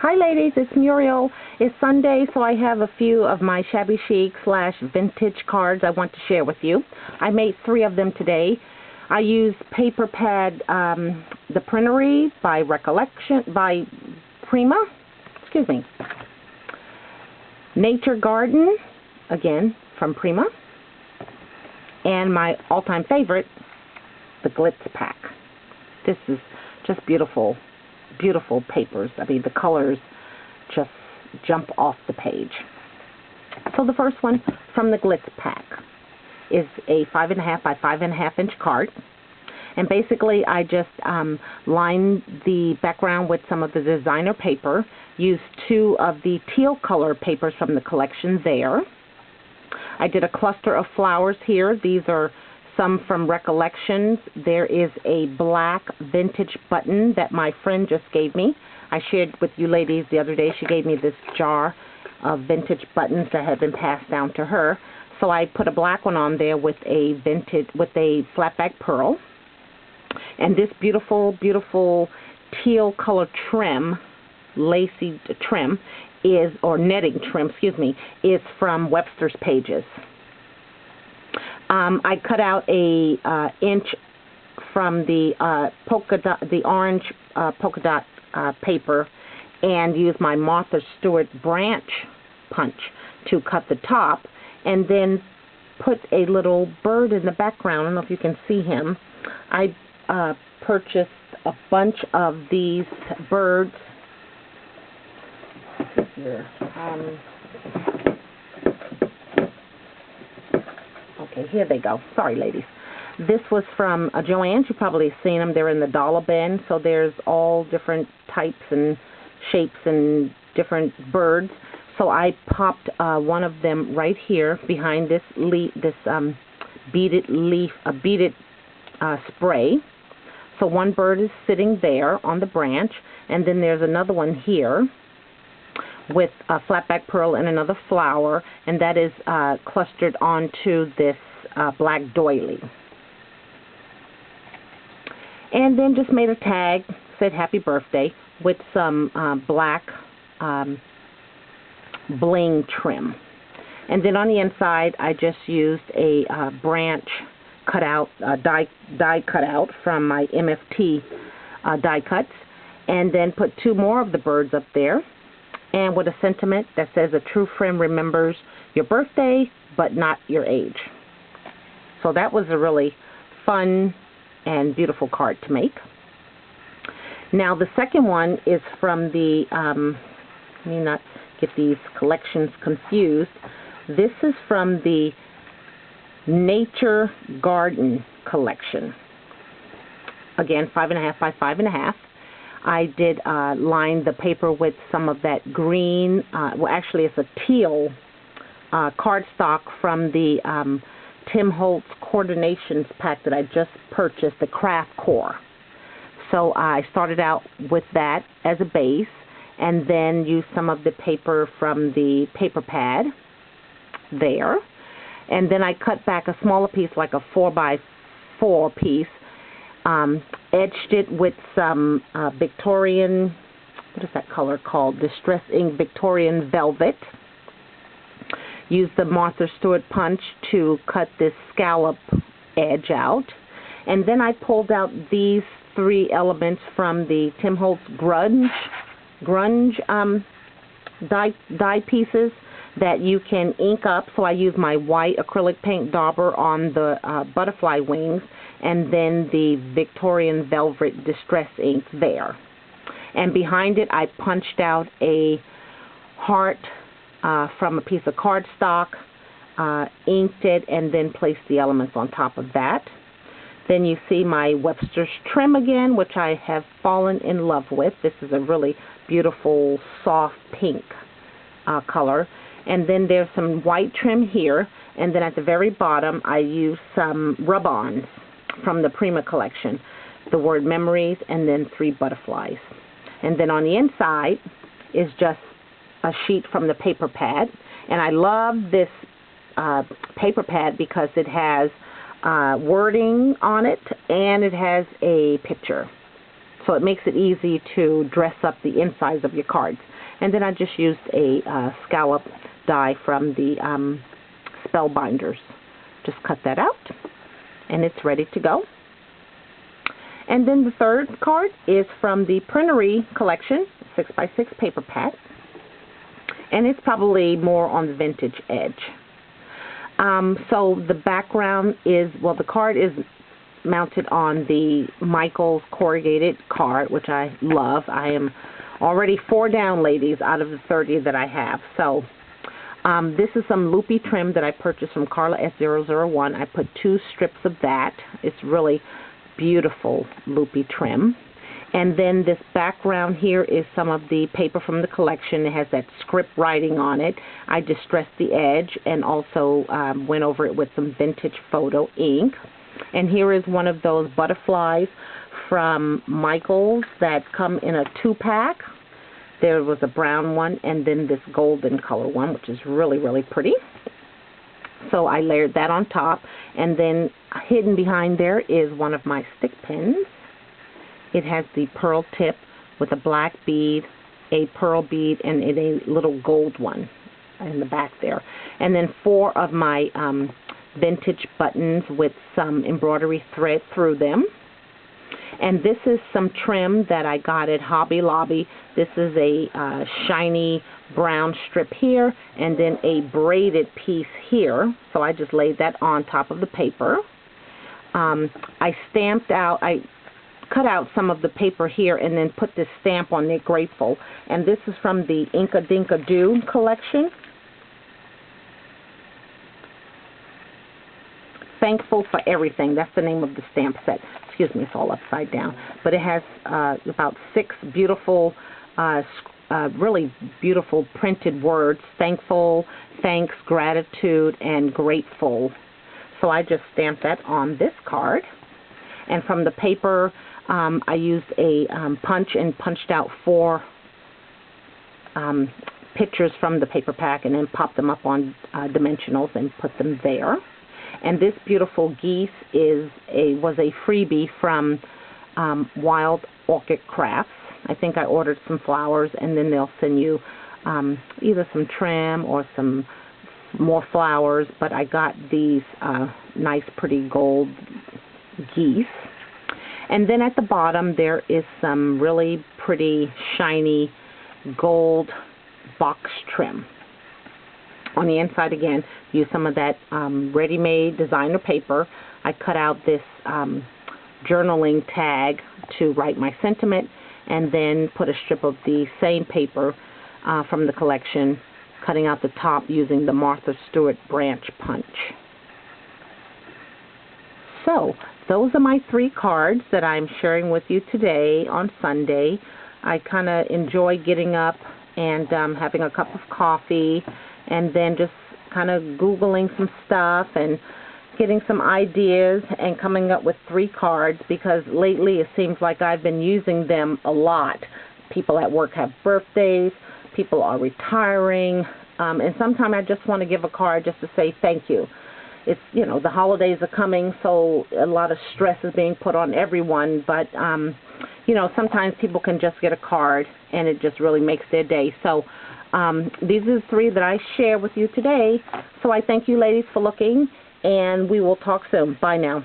Hi ladies, it's Muriel. It's Sunday, so I have a few of my Shabby Chic / vintage cards I want to share with you. I made 3 of them today. I used paper pad, The Printery by Prima. Nature Garden, again from Prima. And my all-time favorite, the Glitz Pack. This is just beautiful. Beautiful papers. I mean, the colors just jump off the page. So the first one from the Glitz Pack is a 5.5 by 5.5 inch card. And basically I just lined the background with some of the designer paper, used 2 of the teal color papers from the collection there. I did a cluster of flowers here. These are some from Recollections. There is a black vintage button that my friend just gave me. I shared with you ladies the other day. She gave me this jar of vintage buttons that had been passed down to her. So I put a black one on there with a flat back pearl. And this beautiful, beautiful teal color trim, lacy trim, netting trim, is from Webster's Pages. I cut out a inch from the orange polka dot paper and used my Martha Stewart branch punch to cut the top, and then put a little bird in the background. I don't know if you can see him. I purchased a bunch of these birds. Here. Okay, here they go. Sorry, ladies. This was from Joann's. You've probably seen them. They're in the dollar bin, so there's all different types and shapes and different birds. So I popped one of them right here behind this beaded spray. So one bird is sitting there on the branch, and then there's another one here with a flatback pearl and another flower, and that is clustered onto this black doily. And then just made a tag, said happy birthday, with some black bling trim. And then on the inside I just used a branch cutout, die cutout from my MFT die cuts, and then put 2 more of the birds up there, and with a sentiment that says a true friend remembers your birthday but not your age. So that was a really fun and beautiful card to make. Now the second one is from the, let me not get these collections confused. This is from the Nature Garden collection. Again, 5.5 by 5.5. I did line the paper with some of that green, well actually it's a teal cardstock from the Tim Holtz Coordinations pack that I just purchased, the Craft Core. So I started out with that as a base, and then used some of the paper from the paper pad there. And then I cut back a smaller piece, like a 4 by 4 piece, edged it with some Victorian, what is that color called? Distress Ink Victorian Velvet. Used the Martha Stewart punch to cut this scallop edge out. And then I pulled out these 3 elements from the Tim Holtz grunge die pieces that you can ink up. So I used my white acrylic paint dauber on the butterfly wings, and then the Victorian Velvet Distress ink there. And behind it I punched out a heart from a piece of cardstock, inked it, and then placed the elements on top of that. Then you see my Webster's trim again, which I have fallen in love with. This is a really beautiful soft pink color. And then there's some white trim here, and then at the very bottom I used some rub-ons from the Prima collection, the word memories, and then 3 butterflies. And then on the inside is just a sheet from the paper pad, and I love this paper pad because it has wording on it and it has a picture. So it makes it easy to dress up the insides of your cards. And then I just used a scallop die from the Spellbinders. Just cut that out, and it's ready to go. And then the third card is from the Printery collection, 6x6 paper pack. And it's probably more on the vintage edge. So the background is, well, the card is mounted on the Michaels corrugated card, which I love. I am already 4 down, ladies, out of the 30 that I have. So this is some loopy trim that I purchased from Carla S001. I put 2 strips of that. It's really beautiful loopy trim. And then this background here is some of the paper from the collection. It has that script writing on it. I distressed the edge and also went over it with some vintage photo ink. And here is one of those butterflies from Michaels that come in a 2-pack. There was a brown one and then this golden color one, which is really, really pretty. So I layered that on top. And then hidden behind there is one of my stick pins. It has the pearl tip with a black bead, a pearl bead, and a little gold one in the back there. And then 4 of my vintage buttons with some embroidery thread through them. And this is some trim that I got at Hobby Lobby. This is a shiny brown strip here and then a braided piece here. So I just laid that on top of the paper. I cut out some of the paper here and then put this stamp on it, Grateful. And this is from the Inka Dinka Doo collection. Thankful for Everything. That's the name of the stamp set. Excuse me, it's all upside down. But it has about 6 beautiful, really beautiful printed words. Thankful, thanks, gratitude, and grateful. So I just stamped that on this card. And from the paper, I used a punch and punched out 4 pictures from the paper pack and then popped them up on dimensionals and put them there. And this beautiful geese was a freebie from Wild Orchid Crafts. I think I ordered some flowers, and then they'll send you either some trim or some more flowers. But I got these nice, pretty gold geese. And then at the bottom there is some really pretty, shiny gold box trim. On the inside, again, use some of that ready-made designer paper. I cut out this journaling tag to write my sentiment, and then put a strip of the same paper from the collection, cutting out the top using the Martha Stewart branch punch. So, those are my 3 cards that I'm sharing with you today on Sunday. I kind of enjoy getting up and having a cup of coffee, and then just kind of Googling some stuff and getting some ideas and coming up with 3 cards, because lately it seems like I've been using them a lot. People at work have birthdays, people are retiring, and sometimes I just want to give a card just to say thank you. It's, you know, the holidays are coming, so a lot of stress is being put on everyone, but, you know, sometimes people can just get a card and it just really makes their day. So these are the 3 that I share with you today. So I thank you, ladies, for looking, and we will talk soon. Bye now.